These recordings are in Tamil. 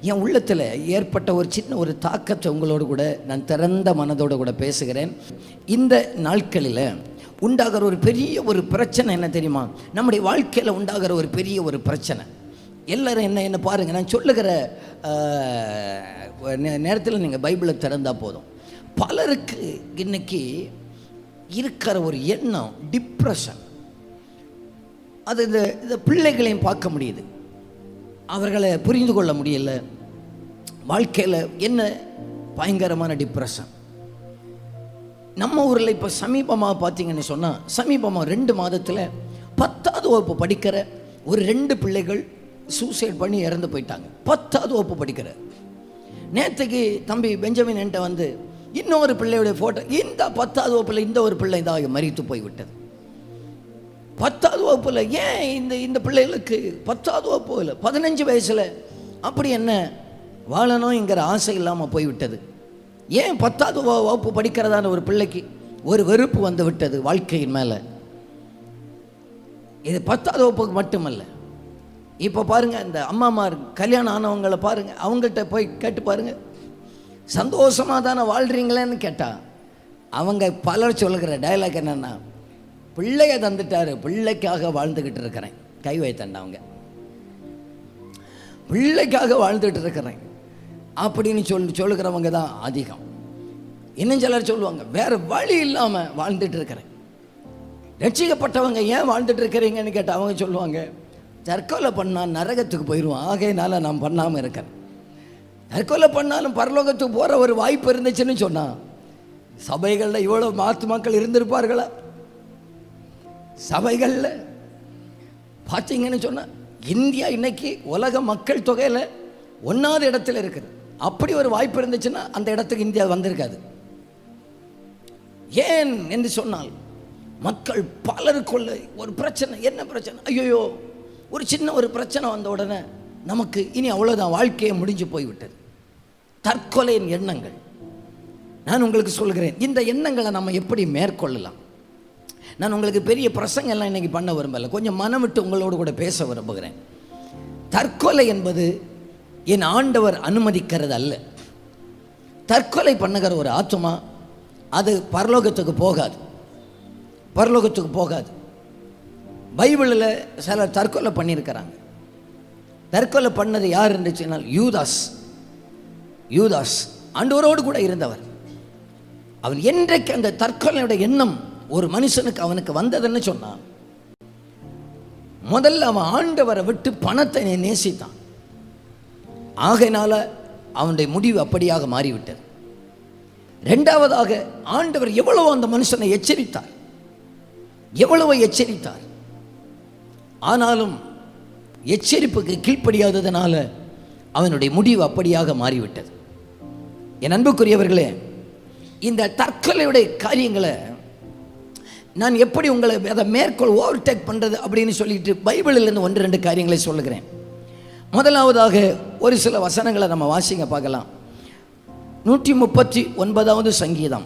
என் உள்ளத்தில் ஏற்பட்ட ஒரு சின்ன ஒரு தாக்கத்தை உங்களோடு கூட நான் திறந்த மனதோடு கூட பேசுகிறேன். இந்த நாட்களில் உண்டாகிற ஒரு பெரிய ஒரு பிரச்சனை என்ன தெரியுமா? நம்முடைய வாழ்க்கையில் உண்டாகிற ஒரு பெரிய ஒரு பிரச்சனை. எல்லோரும் என்ன பாருங்கள், நான் சொல்லுகிற நேரத்தில் நீங்கள் பைபிளை திறந்தால் போதும். பலருக்கு இன்னைக்கு இருக்கிற ஒரு எண்ணம் டிப்ரெஷன். அது இந்த பிள்ளைகளையும் பார்க்க முடியுது, அவர்களை புரிந்து கொள்ள முடியல. வாழ்க்கையில் என்ன பயங்கரமான டிப்ரெஷன். நம்ம ஊரில் இப்போ சமீபமாக பார்த்தீங்கன்னு சொன்னால், சமீபமாக 2 மாதத்தில் 10வது வகுப்பு படிக்கிற ஒரு 2 பிள்ளைகள் சூசைட் பண்ணி இறந்து போயிட்டாங்க. 10வது வகுப்பு படிக்கிற. நேற்றுக்கு தம்பி பெஞ்சமின் என்கிட்ட வந்து இன்னொரு பிள்ளையுடைய ஃபோட்டோ, இந்த 10வது வகுப்பில் இந்த ஒரு பிள்ளை தான் மரித்து போய்விட்டது. 10வது வகுப்பில் ஏன் இந்த பிள்ளைகளுக்கு 10வது வகுப்பில் 15 வயசில் அப்படி என்ன வாழணுங்கிற ஆசை இல்லாமல் போய்விட்டது? ஏன் 10வது வகுப்பு படிக்கிறதான ஒரு பிள்ளைக்கு ஒரு வெறுப்பு வந்து விட்டது வாழ்க்கையின் மேலே? இது 10வது வகுப்புக்கு மட்டுமல்ல. இப்போ பாருங்கள், இந்த அம்மாமார் கல்யாணம் ஆனவங்களை பாருங்கள், அவங்கள்ட்ட போய் கேட்டு பாருங்கள், சந்தோஷமாக தானே வாழ்கிறீங்களேன்னு கேட்டால் அவங்க பலர் சொல்லுகிற டைலாக் என்னென்னா, பிள்ளைய தந்துட்டாரு, பிள்ளைக்காக வாழ்ந்துக்கிட்டு இருக்கிறேன். கை வைத்தண்டவங்க, பிள்ளைக்காக வாழ்ந்துட்டு இருக்கிறேன் அப்படின்னு சொல்லுகிறவங்க தான் அதிகம். இன்னும் சிலர் சொல்லுவாங்க, வேறு வழி இல்லாமல் வாழ்ந்துட்டு இருக்கிறேன். ரட்சிக்கப்பட்டவங்க ஏன் வாழ்ந்துட்டு இருக்கிறீங்கன்னு கேட்டால் அவங்க சொல்லுவாங்க, தற்கொலை பண்ணால் நரகத்துக்கு போயிடுவோம், ஆகையினால நான் பண்ணாமல் இருக்கேன். தற்கொலை பண்ணாலும் பரலோகத்துக்கு போகிற ஒரு வாய்ப்பு இருந்துச்சுன்னு சொன்னால், சபைகளில் இவ்வளோ மக்கள் இருந்திருப்பார்களா? சபைகளில் பார்த்தீங்கன்னு சொன்னால் இந்தியா இன்னைக்கு உலக மக்கள் தொகையில் 1வது இடத்துல இருக்குது. அப்படி ஒரு வாய்ப்பு இருந்துச்சுன்னா அந்த இடத்துக்கு இந்தியா வந்திருக்காது. ஏன் என்று சொன்னால், மக்கள் பலருக்குள்ள ஒரு பிரச்சனை. என்ன பிரச்சனை? ஐயோ, ஒரு சின்ன ஒரு பிரச்சனை வந்த உடனே நமக்கு இனி அவ்வளோதான், வாழ்க்கையை முடிஞ்சு போய்விட்டது. தற்கொலையின் எண்ணங்கள். நான் உங்களுக்கு சொல்கிறேன், இந்த எண்ணங்களை நம்ம எப்படி மேற்கொள்ளலாம். நான் உங்களுக்கு பெரிய பிரசங்கம் எல்லாம் இன்னைக்கு பண்ண விரும்பலை, கொஞ்சம் மனம் விட்டு உங்களோடு கூட பேச விரும்புகிறேன். தற்கொலை என்பது என் ஆண்டவர் அனுமதிக்கிறது அல்ல. தற்கொலை பண்ணுகிற ஒரு ஆத்துமா அது பரலோகத்துக்கு போகாது, பரலோகத்துக்கு போகாது. பைபிளில் சிலர் தற்கொலை பண்ணியிருக்கிறாங்க. தற்கொலை பண்ணது யார் என்று சொன்னால் யூதாஸ் ஆண்டவரோடு கூட இருந்தவர். அவன் என்றைக்கு அந்த தற்கொலையோட எண்ணம் ஒரு மனுஷனுக்கு அவனுக்கு வந்ததுன்னு சொன்னான், முதல்ல அவன் ஆண்டவரை விட்டு பணத்தை நேசித்தான். ஆகையினால அவனுடைய முடிவு அப்படியாக மாறிவிட்டது. 2வதாக ஆண்டவர் எவ்வளவோ அந்த மனுஷனை எச்சரித்தார், எவ்வளவோ எச்சரித்தார். ஆனாலும் எச்சரிப்புக்கு கீழ்ப்படியாததுனால அவனுடைய முடிவு அப்படியாக மாறிவிட்டது. என் அன்புக்குரியவர்களே, இந்த தற்கொலையுடைய காரியங்களை நான் எப்படி உங்களை அதை மேற்கொள் ஓவர்டேக் பண்ணுறது அப்படின்னு சொல்லிட்டு பைபிளிலிருந்து 1-2 காரியங்களை சொல்லுகிறேன். முதலாவதாக ஒரு சில வசனங்களை நம்ம வாசிங்க பார்க்கலாம். 139வது சங்கீதம்.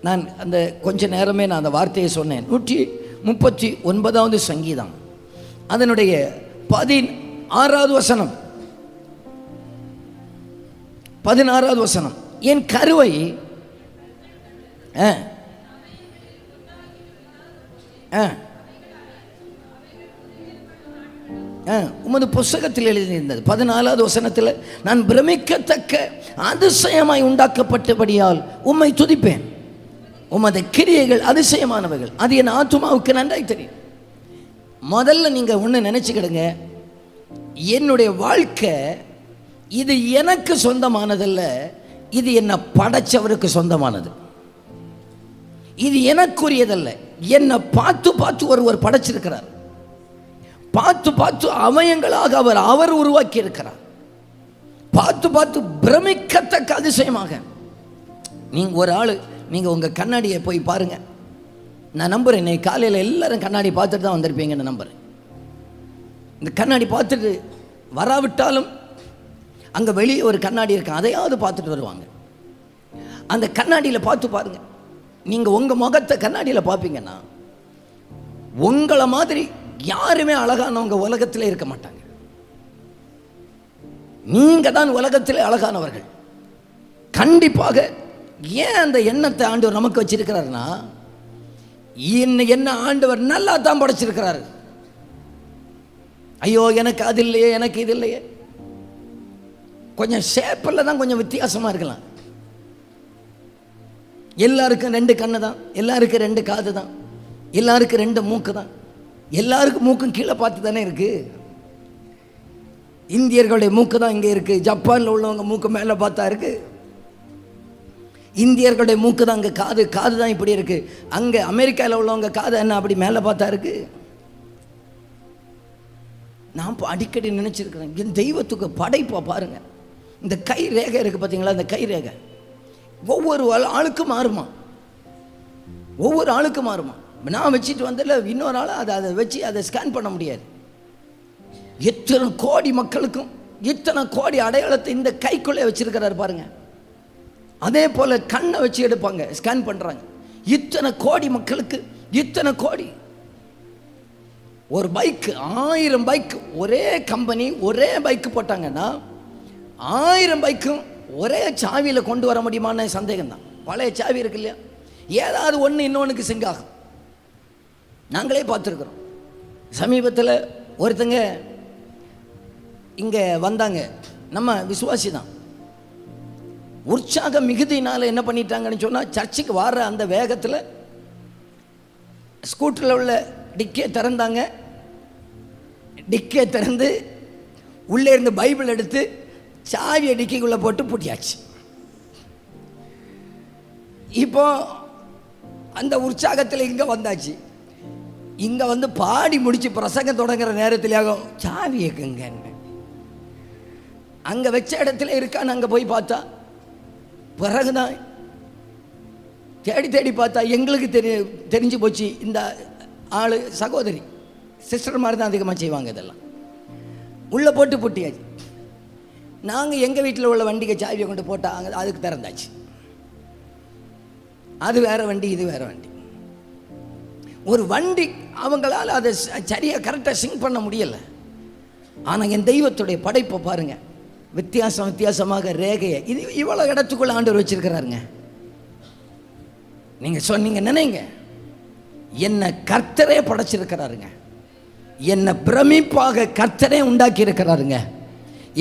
நான் அந்த கொஞ்ச நேரமே நான் அந்த வார்த்தையை சொன்னேன். 139வது சங்கீதம், அதனுடைய 16வது வசனம், 16வது வசனம். என் கருவை உமது புஸ்தகத்தில் எழுதியிருந்தது. 14வது வசனத்தில், நான் பிரமிக்கத்தக்க அதிசயமாய் உண்டாக்கப்பட்டபடியால் உம்மை துதிப்பேன், உமது கிரியைகள் அதிசயமானவைகள், அது என் ஆத்துமாவுக்கு நன்றாய் தெரியும். முதல்ல நீங்கள் ஒன்று நினச்சிக்கிடுங்க, என்னுடைய வாழ்க்கை இது எனக்கு சொந்தமானதல்ல, இது என்னை படைச்சவருக்கு சொந்தமானது. இது எனக்குரியதல்ல, என்னை பார்த்து பார்த்து ஒருவர் படைச்சிருக்கிறார், பார்த்து பார்த்து அவயங்களாக அவர் உருவாக்கி இருக்கிறார், பார்த்து பார்த்து பிரமிக்கத்தக்க அதிசயமாக. நீங்கள் ஒரு ஆள், நீங்கள் உங்கள் கண்ணாடியை போய் பாருங்கள். நான் நம்புகிறேன், இன்னைக்கு காலையில் எல்லாரும் கண்ணாடி பார்த்துட்டு தான் வந்திருப்பீங்கன்னு நம்புகிறேன். இந்த கண்ணாடி பார்த்துட்டு வராவிட்டாலும் அங்கே வெளியே ஒரு கண்ணாடி இருக்கு, அதையாவது பார்த்துட்டு வருவாங்க. அந்த கண்ணாடியில் பார்த்து பாருங்கள். நீங்கள் உங்கள் முகத்தை கண்ணாடியில் பார்ப்பீங்கன்னா உங்களை மாதிரி யாருமே அழகானவங்க உலகத்தில் இருக்க மாட்டாங்க. நீங்கள் தான் உலகத்தில் அழகானவர்கள். கண்டிப்பாக. ஏன் அந்த எண்ணத்தை ஆண்டவர் நமக்கு வச்சிருக்கிறாருன்னா, என்ன ஆண்டவர் நல்லா தான் படைச்சிருக்கிறாரு. ஐயோ எனக்கு அது இல்லையே, எனக்கு இது இல்லையே. கொஞ்சம் ஷேப்பில் தான் கொஞ்சம் வித்தியாசமாக இருக்கலாம். எல்லாருக்கும் 2 கண்ணு தான், எல்லாருக்கும் 2 காது தான், எல்லாருக்கும் 2 மூக்கு தான், எல்லாருக்கும் மூக்கும் கீழே பார்த்து தானே இருக்கு. இந்தியர்களுடைய மூக்கு தான் இங்கே இருக்கு, ஜப்பானில் உள்ளவங்க மூக்கு மேலே பார்த்தா இருக்கு. இந்தியர்களுடைய மூக்கு தான் அங்கே காது, காது தான் இப்படி இருக்கு. அங்கே அமெரிக்காவில் உள்ளவங்க காது என்ன அப்படி மேலே பார்த்தா இருக்கு. நான் அடிக்கடி நினைச்சிருக்கிறேன், என் தெய்வத்துக்கு படைப்பா பாருங்க. இந்த கை ரேகை இருக்கு பார்த்தீங்களா, இந்த கை ரேகை ஒவ்வொரு ஆளுக்கும் மாறுமா, ஒவ்வொரு ஆளுக்கும் மாறுமா. நான் வச்சுட்டு வந்ததில்ல, இன்னொரு ஆள் அதை வச்சு அதை ஸ்கேன் பண்ண முடியாது. எத்தனை கோடி மக்களுக்கும் இத்தனை கோடி அடையாளத்தை இந்த கைக்குள்ளே வச்சிருக்கிறாரு பாருங்க. அதே போல கண்ணை வச்சு எடுப்பாங்க, ஸ்கேன் பண்றாங்க. இத்தனை கோடி மக்களுக்கு இத்தனை கோடி. ஒரு பைக் 1000 பைக் ஒரே கம்பெனி ஒரே பைக்கு போட்டாங்கன்னா 1000 பைக்கும் ஒரே சாவியில் கொண்டு வர முடியுமான சந்தேகம் தான். பழைய சாவி இருக்கு இல்லையா, ஏதாவது ஒன்று இன்னொன்றுக்கு சிங்க் ஆகும். நாங்களே பார்த்துருக்குறோம். சமீபத்தில் ஒருத்தங்க இங்கே வந்தாங்க, நம்ம விசுவாசி தான். உற்சாக மிகுதியினால் என்ன பண்ணிட்டாங்கன்னு சொன்னால், சர்ச்சுக்கு வர அந்த வேகத்தில் ஸ்கூட்டரில் உள்ள டிக்கே திறந்தாங்க. டிக்கே திறந்து உள்ளே இருந்து பைபிள் எடுத்து சாவியை டிக்கிக்குள்ளே போட்டு பூட்டியாச்சு. இப்போ அந்த உற்சாகத்தில் இங்கே வந்தாச்சு. இங்கே வந்து பாடி முடிச்சு பிரசங்கம் தொடங்குற நேரத்திலேயாகும் சாவி இருக்குங்க. அங்கே வச்ச இடத்துல இருக்கான்னு அங்கே போய் பார்த்தா, பிறகுதான் தேடி தேடி பார்த்தா எங்களுக்கு தெரிஞ்சு போச்சு. இந்த ஆள் சகோதரி சிஸ்டர் மாதிரி தான் அதிகமாக செய்வாங்க. இதெல்லாம் உள்ளே போட்டு பூட்டியாச்சு. நாங்கள் எங்கள் வீட்டில் உள்ள வண்டிக்கு சாவியை கொண்டு போட்டாங்க, அதுக்கு திறந்தாச்சு. அது வேற வண்டி, இது வேற வண்டி. ஒரு வண்டி அவங்களால அதை சரியாக கரெக்டாக சிங்க் பண்ண முடியலை. ஆனால் என் தெய்வத்துடைய படைப்பை பாருங்க, வித்தியாசமாக ரேகையை இது இவ்வளோ இடத்துக்குள்ள ஆண்டவர் வச்சிருக்கிறாருங்க. நீங்கள் சொன்னீங்க நினைங்க, என்னை கர்த்தரே படைச்சிருக்கிறாருங்க. என்னை பிரமிப்பாக கர்த்தரே உண்டாக்கி இருக்கிறாருங்க.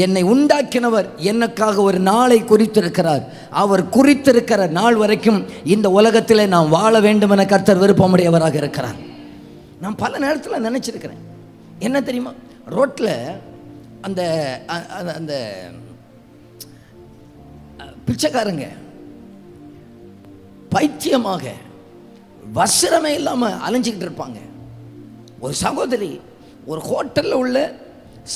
என்னை உண்டாக்கினவர் எனக்காக ஒரு நாளை குறித்திருக்கிறார். அவர் குறித்திருக்கிற நாள் வரைக்கும் இந்த உலகத்தில் நான் வாழ வேண்டும் என கர்த்தர் விருப்பமுடையவராக இருக்கிறார். நான் பல நேரத்தில் நினைச்சிருக்கிறேன், என்ன தெரியுமா, ரோட்டில் அந்த அந்த பிச்சைக்காரங்க பைத்தியமாக வஸ்திரமே இல்லாமல் அலைஞ்சிக்கிட்டு இருப்பாங்க. ஒரு சகோதரி ஒரு ஹோட்டலில் உள்ள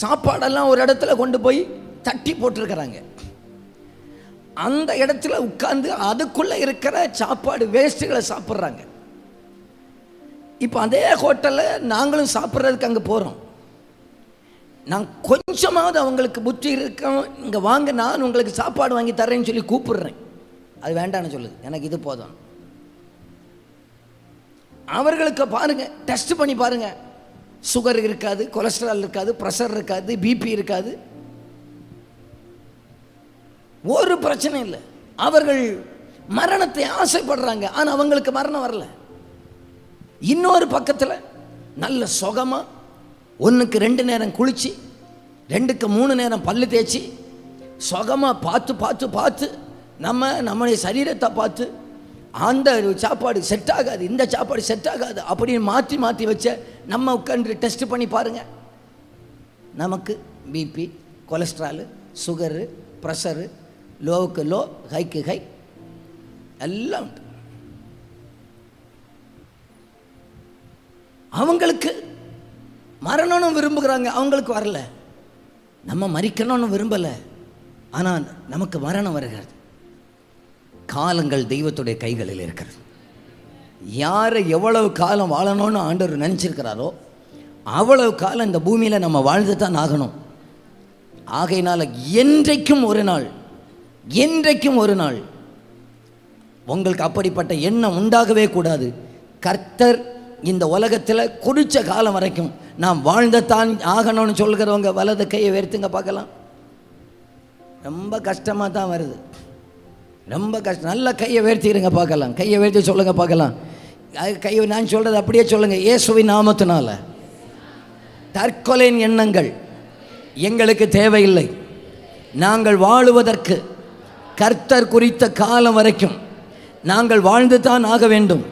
சாப்பாடெல்லாம் ஒரு இடத்துல கொண்டு போய் தட்டி போட்டிருக்கிறாங்க. அந்த இடத்துல உட்கார்ந்து அதுக்குள்ளே இருக்கிற சாப்பாடு வேஸ்ட்டுகளை சாப்பிட்றாங்க. இப்போ அதே ஹோட்டலில் நாங்களும் சாப்பிட்றதுக்கு அங்கே போகிறோம். நான் கொஞ்சமாவது அவங்களுக்கு புத்தி இருக்கோம், இங்கே வாங்க நான் உங்களுக்கு சாப்பாடு வாங்கி தரேன்னு சொல்லி கூப்பிடுறேன். அது வேண்டான்னு சொல்லுது, எனக்கு இது போதும். அவர்களுக்கு பாருங்க, டெஸ்ட் பண்ணி பாருங்க, சுகர் இருக்காது, கொலஸ்ட்ரால் இருக்காது, ப்ரெஷர் இருக்காது, பிபி இருக்காது, ஒரு பிரச்சனை இல்லை. அவர்கள் மரணத்தை ஆசைப்படுறாங்க, ஆனால் அவங்களுக்கு மரணம் வரல. இன்னொரு பக்கத்தில் நல்ல சுகமா 1க்கு 2 நேரம் குளிச்சு 2க்கு 3 நேரம் பல்லு தேய்ச்சி சுகமா பார்த்து பார்த்து பார்த்து நம்முடைய சரீரத்தை பார்த்து அந்த சாப்பாடு செட் ஆகாது, இந்த சாப்பாடு செட் ஆகாது அப்படின்னு மாற்றி மாற்றி வச்ச நம்ம உட்காந்து டெஸ்ட் பண்ணி பாருங்க, நமக்கு பிபி, கொலஸ்ட்ராலு, சுகரு, ப்ரெஷரு, லோவுக்கு லோ, ஹைக்கு ஹை எல்லாம் உண்டு. அவங்களுக்கு மரணம்னு விரும்புகிறாங்க, அவங்களுக்கு வரல. நம்ம மரிக்கணும்னு விரும்பலை, ஆனால் நமக்கு மரணம் வருகிறது. காலங்கள் தெய்வத்துடைய கைகளில் இருக்கிறது. யாரை எவ்வளவு காலம் வாழணும்னு ஆண்டவர் நினச்சிருக்கிறாரோ அவ்வளவு காலம் இந்த பூமியில் நம்ம வாழ்ந்து தான் ஆகணும். ஆகையினால என்றைக்கும் ஒரு நாள் உங்களுக்கு அப்படிப்பட்ட எண்ணம் உண்டாகவே கூடாது. கர்த்தர் இந்த உலகத்தில் குறித்த காலம் வரைக்கும் நாம் வாழ்ந்தத்தான் ஆகணும்னு சொல்கிறவங்க வலது கையை உயர்த்துங்க பார்க்கலாம். ரொம்ப கஷ்டமாக தான் வருது, ரொம்ப கஷ்டம். நல்லா கையை உயர்த்திடுங்க பார்க்கலாம், கையை உயர்த்தி சொல்லுங்கள் பார்க்கலாம். கையை நான் சொல்கிறது அப்படியே சொல்லுங்கள். இயேசுவின் நாமத்தினால தற்கொலையின் எண்ணங்கள் எங்களுக்கு தேவையில்லை. நாங்கள் வாழுவதற்கு கர்த்தர் குறித்த காலம் வரைக்கும் நாங்கள் வாழ்ந்து தான் ஆக வேண்டும்.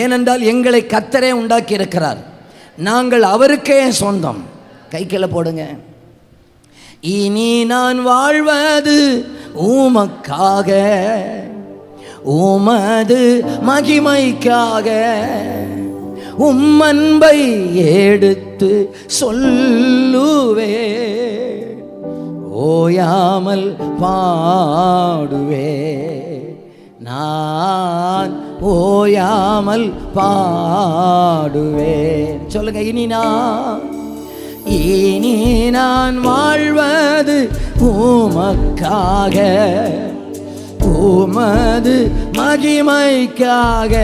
ஏனென்றால் எங்களை கர்த்தரே உண்டாக்கி இருக்கிறார். நாங்கள் அவருக்கே சொந்தம். கை கீழே போடுங்க. இனி நான் வாழ்வது உமக்காக, உமது மகிமைக்காக, உம்மன்பை எடுத்து சொல்லுவே, ஓயாமல் பாடுவே, நான் ஓயாமல் பாடுவே. சொல்லுங்க. இனி நான் வாழ்வது உமக்காக, உமது மகிமைக்காக,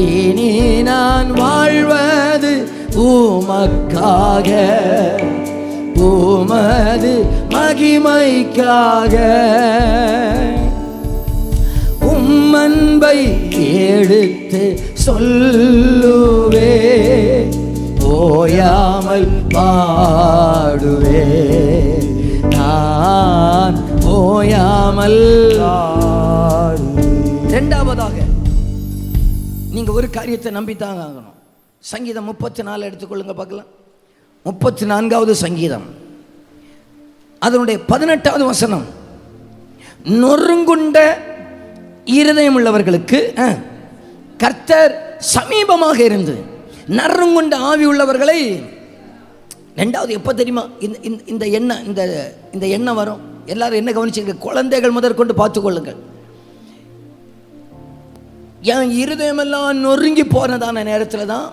இனி நான் வாழ்வது உமக்காக, உமது மகிமைக்காக, உம்மன்பை எடுத்து சொல்லுவே, ஓயாமல் பாடுவே, நான் ஓயாமல். இரண்டாவதாக நீங்க ஒரு காரியத்தை நம்பித்தாங்க ஆகணும். சங்கீதம் 34 எடுத்துக்கொள்ளுங்க பார்க்கலாம். 34வது சங்கீதம், அதனுடைய 18வது வசனம். நொறுங்குண்ட இருதயம் உள்ளவர்களுக்கு கர்த்தர் சமீபமாக இருந்து நறுங்குண்ட ஆவி உள்ளவர்களை. ரெண்டாவது எப்போ தெரியுமா இந்த எண்ணெய் இந்த எண்ணெய் வரும்? எல்லாரும் என்ன கவனிச்சுங்க, குழந்தைகள் முதற்கொண்டு பார்த்துக்கொள்ளுங்கள். என் இருதயமெல்லாம் நொறுங்கி போனதான நேரத்தில் தான்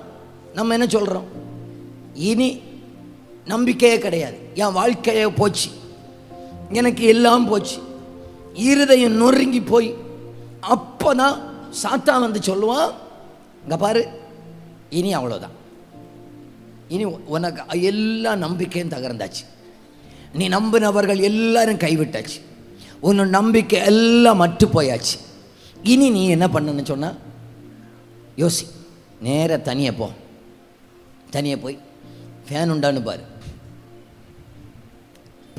நம்ம என்ன சொல்கிறோம், இனி நம்பிக்கையே கிடையாது, என் வாழ்க்கையே போச்சு, எனக்கு எல்லாம் போச்சு, இருதயம் நொறுங்கி போய். அப்போ தான் சாத்தான் வந்து சொல்லுவான், இங்கே பாரு, இனி அவ்வளோதான், இனி உனக்கு எல்லா நம்பிக்கையும் தகர்ந்தாச்சு, நீ நம்பினவர்கள் எல்லாரும் கைவிட்டாச்சு, உன்னோட நம்பிக்கை எல்லாம் மட்டு போயாச்சு, இனி நீ என்ன பண்ணுன்னு சொன்னால் யோசி. நேராக தனியாக போய் ஃபேன் உண்டான்னு பாரு.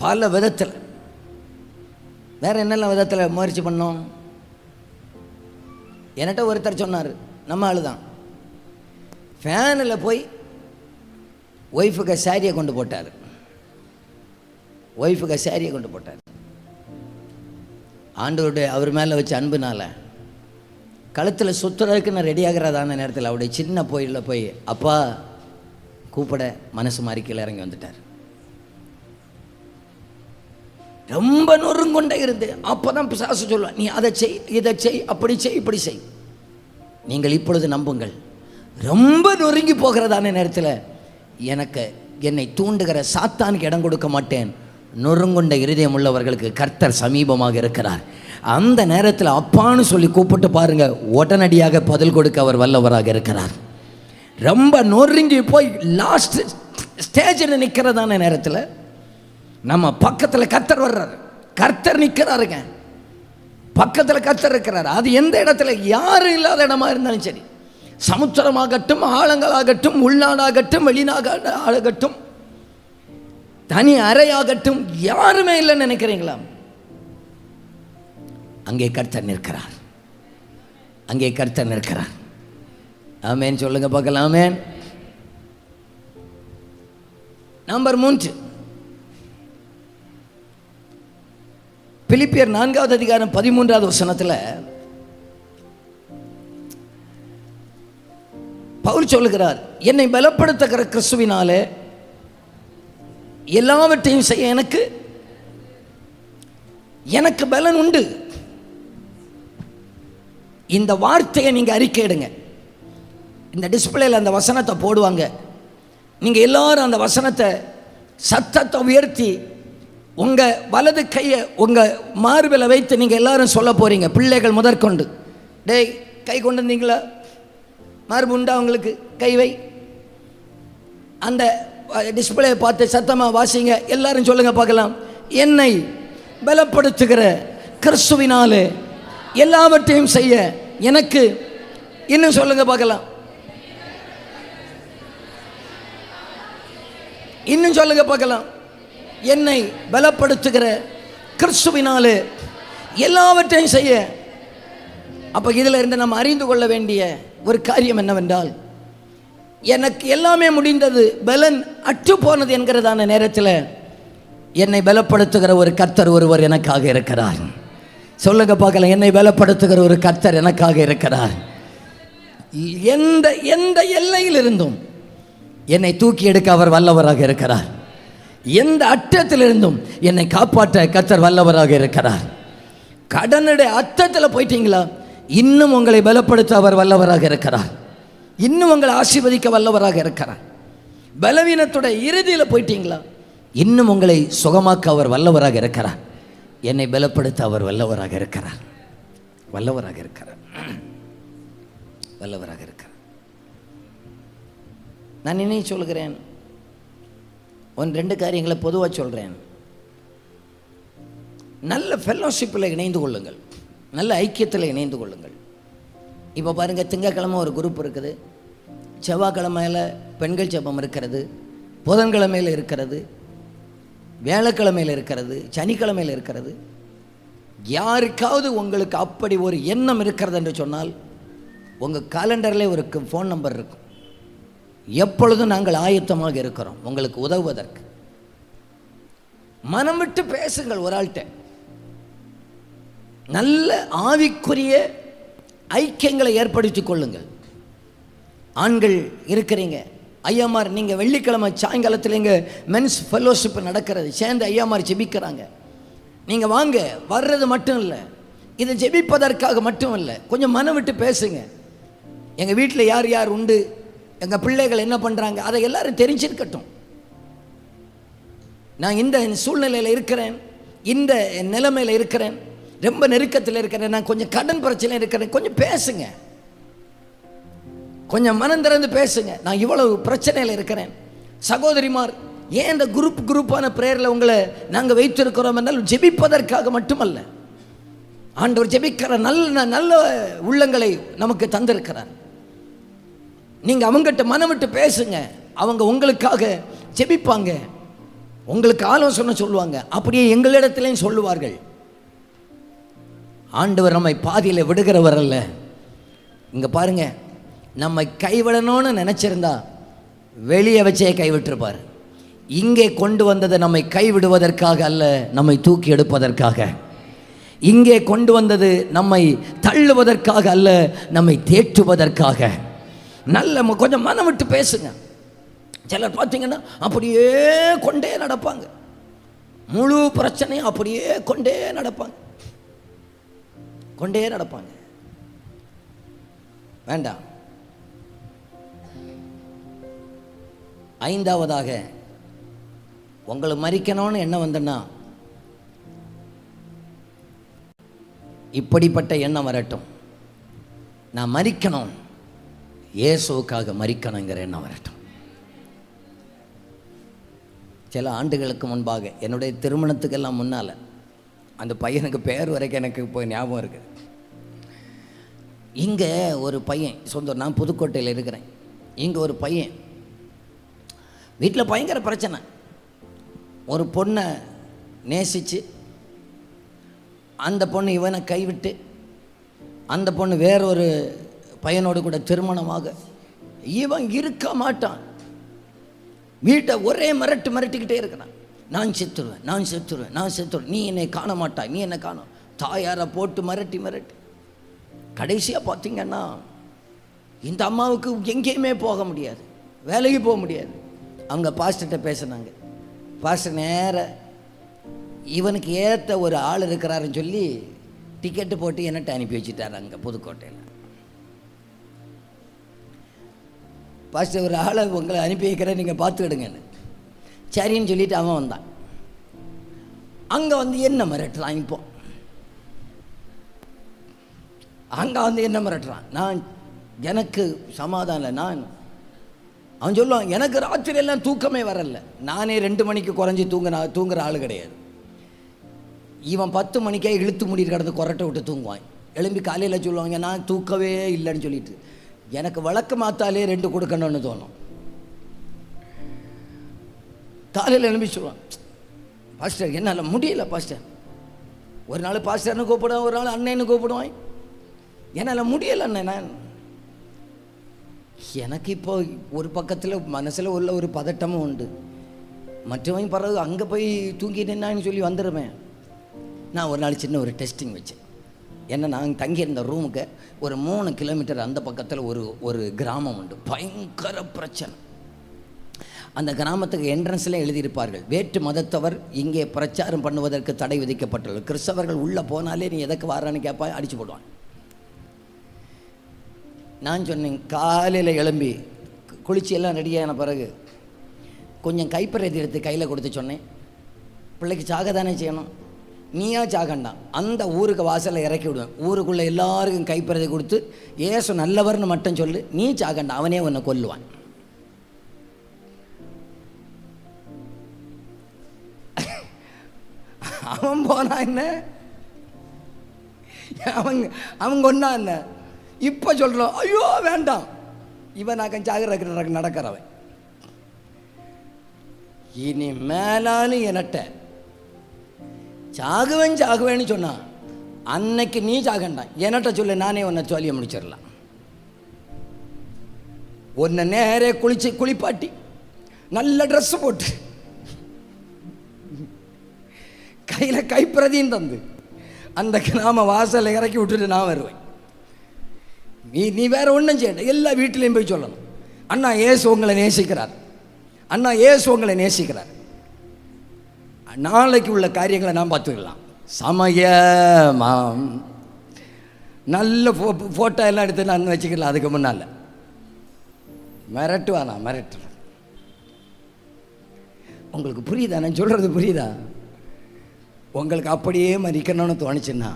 பல விதத்தில், வேறு என்னெல்லாம் விதத்தில் முயற்சி பண்ணோம். என்கிட்ட ஒருத்தர் சொன்னார், நம்ம ஆள் தான், ஃபேனில் போய் ஒய்ஃபுக்கு சாரியை கொண்டு போட்டார். ஆண்டவருடைய அவர் மேலே வச்ச அன்புனால கழுத்தில் சுற்றுறதுக்கு நான் ரெடி ஆகிறதான நேரத்தில் அவருடைய சின்ன கோயிலில் போய் அப்பா கூப்பிட மனசு மாறி கீழே இறங்கி வந்துட்டார். ரொம்ப நொறுங்கொண்டே இருந்து அப்போ தான் பிசாசு சொல்லுவான், நீ அதை செய், இதை செய், அப்படி செய், இப்படி செய். நீங்கள் இப்பொழுது நம்புங்கள், ரொம்ப நொறுங்கி போகிறதான நேரத்தில் என்னை தூண்டுகிற சாத்தானுக்கு இடம் கொடுக்க மாட்டேன். நொறுங்குண்ட இருதயம் உள்ளவர்களுக்கு கர்த்தர் சமீபமாக இருக்கிறார். அந்த நேரத்தில் அப்பான்னு சொல்லி கூப்பிட்டு பாருங்க, உடனடியாக பதில் கொடுக்க அவர் வல்லவராக இருக்கிறார். ரொம்ப நொறுங்கி போய் லாஸ்ட் ஸ்டேஜில் நிற்கிறதான நேரத்தில் நம்ம பக்கத்தில் கர்த்தர் வர்றார், கர்த்தர் நிற்கிறாருங்க, பக்கத்தில் கர்த்தர் இருக்கிறார். அது எந்த இடத்துல, யாரும் இல்லாத இடமா இருந்தாலும் சரி, சமுத்திரமாகட்டும், ஆழங்களாகட்டும், உள்நாடாகட்டும், வெளிநாடாகட்டும், தனி அறையாகட்டும், யாருமே இல்லைன்னு நினைக்கிறீங்களா? அங்கே கர்த்தர் நிற்கிறார், அங்கே கர்த்தர் நிற்கிறார். ஆமேன் சொல்லுங்க பார்க்கலாம். ஆமேன். நம்பர் 3, பிலிப்பியர் 4வது அதிகாரம் 13வது வசனத்தில் பவுல் சொல்லுகிறார், என்னை பலப்படுத்துகிற கிறிஸ்துவினாலே எல்லாவற்றையும் செய்ய எனக்கு பலன் உண்டு. இந்த வார்த்தையை நீங்க அறிக்கையிடுங்க. இந்த டிஸ்பிளேல அந்த வசனத்தை போடுவாங்க. நீங்க எல்லாரும் அந்த வசனத்தை சத்தத்தை உயர்த்தி உங்க வலது கையை உங்க மார்பில் வைத்து நீங்க எல்லாரும் சொல்ல போறீங்க. பிள்ளைகள் முதற்கொண்டு, டேய் கை கொண்டு வந்தீங்களா? மார்பு உண்டா உங்களுக்கு? கை வை. அந்த டிஸ்பிளே பார்த்து சத்தமாக வாசிங்க. எல்லாரும் சொல்லுங்க பார்க்கலாம். என்னை பலப்படுத்துகிற கிறிஸ்துவினாலே எல்லாவற்றையும் செய்ய எனக்கு, இன்னும் சொல்லுங்க பார்க்கலாம், இன்னும் சொல்லுங்க பார்க்கலாம். என்னை பலப்படுத்துகிற கிறிஸ்துவினாலே எல்லாவற்றையும் செய்ய. அப்போ இதில் இருந்து நம்ம அறிந்து கொள்ள வேண்டிய ஒரு காரியம் என்னவென்றால், எனக்கு எல்லாமே முடிந்தது, பலன் அற்று போனது என்கிறதான நேரத்தில் என்னை பலப்படுத்துகிற ஒரு கர்த்தர் ஒருவர் எனக்காக இருக்கிறார். சொல்லுங்க பார்க்கலாம். என்னை பலப்படுத்துகிற ஒரு கர்த்தர் எனக்காக இருக்கிறார். எந்த எந்த எல்லையிலிருந்தும் என்னை தூக்கி எடுக்க அவர் வல்லவராக இருக்கிறார். எந்த அற்றத்திலிருந்தும் என்னை காப்பாற்ற கர்த்தர் வல்லவராக இருக்கிறார். கடனுடைய அர்த்தத்தில் போயிட்டீங்களா, இன்னும் உங்களை பலப்படுத்த அவர் வல்லவராக இருக்கிறார். இன்னும் உங்களை ஆசீர்வதிக்க வல்லவராக இருக்கிறார். பலவீனத்துடைய இறுதியில் போயிட்டீங்களா, இன்னும் உங்களை சுகமாக்க அவர் வல்லவராக இருக்கிறார். என்னை பலப்படுத்த அவர் வல்லவராக இருக்கிறார். வல்லவராக இருக்கிறார். வல்லவராக இருக்கிறார். நான் என்ன சொல்கிறேன், ரெண்டு காரியங்களை பொதுவாக சொல்கிறேன். நல்ல ஃபெல்லோஷிப்பில் இணைந்து கொள்ளுங்கள், நல்ல ஐக்கியத்தில் இணைந்து கொள்ளுங்கள். இப்போ பாருங்கள், திங்கக்கிழமை ஒரு குரூப் இருக்குது, செவ்வாய்க்கிழமையில் பெண்கள் ஜெபம் இருக்கிறது, புதன்கிழமையில் இருக்கிறது, வியாழக்கிழமையில் இருக்கிறது, சனிக்கிழமையில் இருக்கிறது. யாருக்காவது உங்களுக்கு அப்படி ஒரு எண்ணம் இருக்கிறது என்று சொன்னால், உங்கள் காலண்டரில் ஒரு ஃபோன் நம்பர் இருக்கும். எப்பொழுதும் நாங்கள் ஆயத்தமாக இருக்கிறோம் உங்களுக்கு உதவுவதற்கு. மனம் விட்டு பேசுங்கள் ஒரு ஆள்கிட்ட. நல்ல ஆவிக்குரிய ஐக்கியங்களை ஏற்படுத்திக் கொள்ளுங்கள். ஆண்கள் இருக்கிறீங்க, ஐயாமார், நீங்கள் வெள்ளிக்கிழமை சாயங்காலத்தில் இங்கே மென்ஸ் ஃபெல்லோஷிப் நடக்கிறது, சேர்ந்து ஐயாமார் ஜெபிக்கிறாங்க. நீங்கள் வாங்க. வர்றது மட்டும் இல்லை, இதை ஜெபிப்பதற்காக மட்டும் இல்லை, கொஞ்சம் மனம் விட்டு பேசுங்க. எங்கள் வீட்டில் யார் யார் உண்டு, எங்கள் பிள்ளைகள் என்ன பண்ணுறாங்க, அதை எல்லாரும் தெரிஞ்சிருக்கட்டும். நான் இந்த சூழ்நிலையில் இருக்கிறேன், இந்த நிலைமையில் இருக்கிறேன், ரொம்ப நெருக்கத்தில் இருக்கிறேன், நான் கொஞ்சம் கடன் பிரச்சனை இருக்கிறேன், கொஞ்சம் பேசுங்க, கொஞ்சம் மனம் திறந்து பேசுங்க. நான் இவ்வளவு பிரச்சனையில் இருக்கிறேன். சகோதரிமார், ஏன் இந்த குரூப்பான பிரேயரில் உங்களை நாங்கள் வைத்திருக்கிறோம் என்றால் ஜெபிப்பதற்காக மட்டுமல்ல, ஆண்டவர் ஜெபிக்கிற நல்ல நல்ல உள்ளங்களை நமக்கு தந்திருக்கிறார். நீங்கள் அவங்ககிட்ட மனம் விட்டு பேசுங்க, அவங்க உங்களுக்காக ஜெபிப்பாங்க, உங்களுக்கு ஆலோசனை சொல்லுவாங்க. அப்படியே எங்களிடத்திலையும் சொல்லுவார்கள். ஆண்டவர் நம்மை பாதியில் விடுகிறவர் அல்ல. இங்கே பாருங்க, நம்மை கைவிடணும்னு நினச்சிருந்தா வெளியே வச்சே கைவிட்டிருப்பார். இங்கே கொண்டு வந்ததை நம்மை கைவிடுவதற்காக அல்ல, நம்மை தூக்கி எடுப்பதற்காக. இங்கே கொண்டு வந்தது நம்மை தள்ளுவதற்காக அல்ல, நம்மை தேற்றுவதற்காக. நல்ல கொஞ்சம் மனம் விட்டு பேசுங்க. சிலர் பார்த்தீங்கன்னா அப்படியே கொண்டே நடப்பாங்க, முழு பிரச்சனையும் அப்படியே கொண்டே நடப்பாங்க. வேண்டாம். ஐந்தாவதாக, உங்களை மறிக்கணும்னு என்ன வந்தேன்னா, இப்படிப்பட்ட எண்ணம் வரட்டும். நான் மறிக்கணும், இயேசுவுக்காக மறிக்கணுங்கிற எண்ணம் வரட்டும். சில ஆண்டுகளுக்கு முன்பாக, என்னுடைய திருமணத்துக்கெல்லாம் முன்னால், அந்த பையனுக்கு பேர் வரைக்கும் எனக்கு இப்போ ஞாபகம் இருக்குது. இங்கே ஒரு பையன், நான் புதுக்கோட்டையில் இருக்கிறேன். இங்கே ஒரு பையன் வீட்டில் பயங்கர பிரச்சனை. ஒரு பொண்ணை நேசித்து அந்த பொண்ணு இவனை கைவிட்டு, அந்த பொண்ணு வேறொரு பையனோடு கூட திருமணமாக, இவன் இருக்க மாட்டான். வீட்டை ஒரே மிரட்டிக்கிட்டே இருக்கிறான். நான் செத்துருவேன், நீ என்னை காண மாட்டாய், நீ என்னை காணும். தாயாரை போட்டு மிரட்டி கடைசியாக பார்த்தீங்கன்னா, இந்த அம்மாவுக்கு எங்கேயுமே போக முடியாது, வேலைக்கு போக முடியாது. அவங்க பாஸ்டர்கிட்ட பேசினாங்க. பாஸ்டர் நேர இவனுக்கு ஏற்ற ஒரு ஆள் இருக்கிறாருன்னு சொல்லி டிக்கெட்டு போட்டு என்னட்ட அனுப்பி வச்சுட்டார். அங்கே புதுக்கோட்டையில் பாஸ்டர் ஒரு ஆளை உங்களை அனுப்பி வைக்கிறேன், நீங்கள் பார்த்துக்கிடுங்கன்னு. சரின்னு சொல்லிட்டு அவன் வந்தான். அங்கே வந்து என்ன மிரட்டுறான். இப்போ அங்கே வந்து என்ன மிரட்டுறான், நான் எனக்கு சமாதானம், அவன் சொல்லுவான், எனக்கு ராத்திரி எல்லாம் தூக்கமே வரல. நானே 2 மணிக்கு குறைஞ்சி தூங்குற ஆள் கிடையாது. இவன் 10 மணிக்கே இழுத்து முடிட்டு கிடந்து கொரட்டை விட்டு தூங்குவான். எழும்பி காலையில் சொல்லுவாங்க, நான் தூக்கவே இல்லைன்னு சொல்லிட்டு. எனக்கு வழக்கு மாத்தாலே 2 கொடுக்கணும்னு தோணும். காலையில் எழும்பி சொல்லுவான், பாஸ்டர் என்னால் முடியல பாஸ்டர். ஒரு நாள் பாஸ்டர்னு கூப்பிடுவான், ஒரு நாள் அண்ணன்னு கூப்பிடுவான். என்னால் முடியலை அண்ணன். நான் எனக்கு இப்போ ஒரு பக்கத்தில் மனசில் உள்ள ஒரு பதட்டமும் உண்டு. மற்றவங்க பிறகு அங்கே போய் தூங்கிட்டேன்னு சொல்லி வந்துடுவேன். நான் ஒரு நாள் சின்ன ஒரு டெஸ்டிங் வச்சேன். ஏன்னா நாங்கள் தங்கியிருந்த ரூமுக்கு ஒரு 3 கிலோமீட்டர் அந்த பக்கத்தில் ஒரு கிராமம் உண்டு. பயங்கர பிரச்சனை. அந்த கிராமத்துக்கு என்ட்ரன்ஸில் எழுதியிருப்பார்கள், வேற்று மதத்தவர் இங்கே பிரச்சாரம் பண்ணுவதற்கு தடை விதிக்கப்பட்டுள்ளது. கிறிஸ்தவர்கள் உள்ளே போனாலே நீ எதற்கு வாரான்னு கேட்பா, அடித்து போடுவான். நான் சொன்னேன், காலையில் எழும்பி குளிச்சு எல்லாம் ரெடியான பிறகு கொஞ்சம் கைப்பறதி எடுத்து கையில் கொடுத்து சொன்னேன், பிள்ளைக்கு சாக தானே செய்யணும், நீயா சாகண்டாம், அந்த ஊருக்கு வாசலில் இறக்கி விடுவேன். ஊருக்குள்ளே எல்லாருக்கும் கைப்பறதி கொடுத்து ஏசு நல்லவர்னு மட்டும் சொல்லு, நீ சாகண்டாம், அவனே உன்னை கொல்லுவான். அவன் போனா என்ன, அவன் கொண்டா என்ன. இப்போ சொல்கிறோம், ஐயோ வேண்டாம், இவன் நான் சாகிற நடக்கிறவன். இனி மேலாலும் என்கிட்ட சாகுவேன்னு சொன்னான், அன்னைக்கு நீ சாகண்டான், என்கிட்ட சொல்லு, நானே உன்னை சொல்லிய முடிச்சிடலாம். உன்னை நேரே குளிப்பாட்டி நல்ல ட்ரெஸ் போட்டு கையில் கைப்பிரதியும் தந்து அந்த கிராம வாசலை இறக்கி விட்டுட்டு நான் வருவேன். நீ வேற ஒன்றும் செய்ய, எல்லா வீட்டிலையும் போய் சொல்லணும், அண்ணா ஏசு உங்களை நேசிக்கிறார், அண்ணா ஏசு உங்களை நேசிக்கிறார். நாளைக்கு உள்ள காரியங்களை நான் பார்த்துக்கலாம். சமயமாம் நல்ல ஃபோட்டோ எல்லாம் எடுத்து நான் வச்சுக்கலாம். அதுக்கு முன்னால் மிரட்டுவானா, மிரட்டு. உங்களுக்கு புரியுதா நான் சொல்கிறது, புரியுதா? உங்களுக்கு அப்படியே மறிக்கணும்னு தோணுச்சுன்னா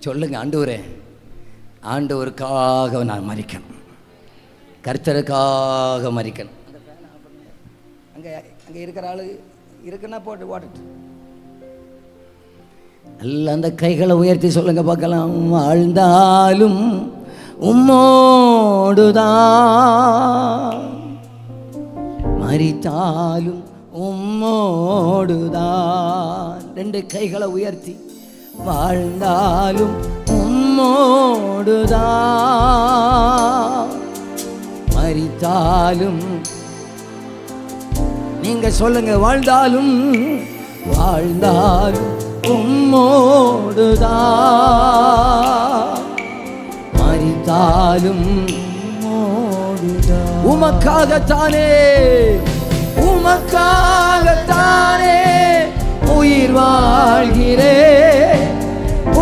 சொல்லுங்க, ஆண்டவருக்காக நான் மறிக்கணும், கர்த்தருக்காக மறிக்கணும். அங்கே இருக்கிற ஆளு இருக்குன்னா போட்டுட்டு நல்ல அந்த கைகளை உயர்த்தி சொல்லுங்க பார்க்கலாம். வாழ்ந்தாலும் உம்மோடுதான், மரித்தாலும் உம்மோடுதான். 2 கைகளை உயர்த்தி, வாழ்ந்தாலும் உம்மோடுதான், மரித்தாலும். நீங்க சொல்லுங்க, வாழ்ந்தாலும் உம்மோடுதான், மரித்தாலும் உம்மோடுதான். உமக்காகத்தானே உயிர் வாழ்கிறேன்,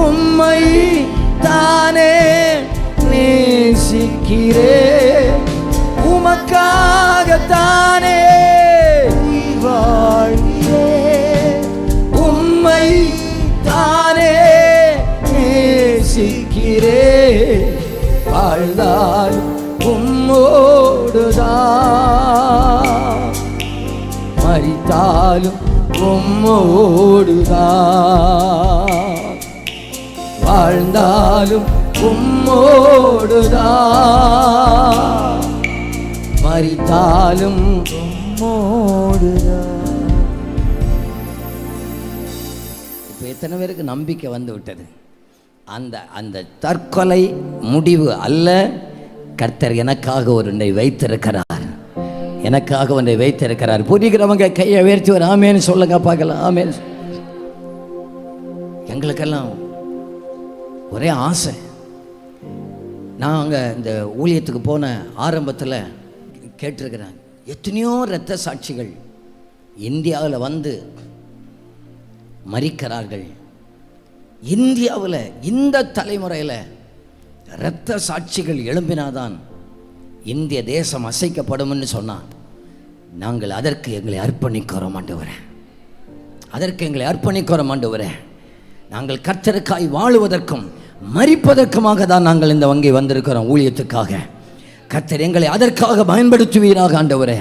உம்மை தானே நேசிக்கிறேன். உமக்காகத்தானே வாழ்கிறேன், உம்மை தானே நேசிக்கிறேன். வாழ்ந்தால் உம்மோடுதான், மரித்தாலும் உம்மோடுதான், வாழ்ந்தாலும் உம்மோடுதான், மரித்தாலும் உம்மோடுதான். இப்போ எத்தனை பேருக்கு நம்பிக்கை வந்து விட்டது? அந்த தற்கொலை முடிவு அல்ல, கர்த்தர் எனக்காக ஒன்றை வைத்திருக்கிறார், எனக்காக ஒன்றை வைத்திருக்கிறார். புரிகிறவங்க கையை உயர்த்தி ஒரு ஆமேன்னு சொல்லுங்க பார்க்கலாம். ஆமேன். எங்களுக்கெல்லாம் ஒரே ஆசை. நாங்கள் இந்த ஊழியத்துக்கு போன ஆரம்பத்தில் கேட்டிருக்கிறேன், எத்தனையோ இரத்த சாட்சிகள் இந்தியாவில் வந்து மரிக்கிறார்கள். இந்தியாவில் இந்த தலைமுறையில் இரத்த சாட்சிகள் எழும்பினாதான் இந்திய தேசம் அசைக்கப்படும்னு சொன்னால், நாங்கள் அதற்கு எங்களை அர்ப்பணிக்கிறோம் ஆண்டவரே, அதற்கு எங்களை அர்ப்பணிக்கிறோம் ஆண்டவரே. நாங்கள் கர்த்தருக்காய் வாழுவதற்கும் மரிப்பதற்குமாக தான் நாங்கள் இந்த வங்கி வந்திருக்கிறோம் ஊழியத்துக்காக. கர்த்தர் எங்களை அதற்காக பயன்படுத்துவீராக ஆண்டவரே.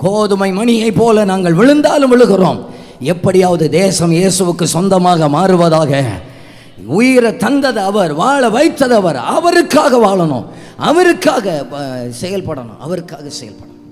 கோதுமை மணியை போல நாங்கள் விழுந்தாலும் விழுகிறோம். எப்படியாவது தேசம் இயேசுவுக்கு சொந்தமாக மாறுவதாக. உயிரை தந்தது அவர், வாழ வைத்தது அவர். அவருக்காக வாழணும், அவருக்காக செயல்படணும், அவருக்காக செயல்படணும்.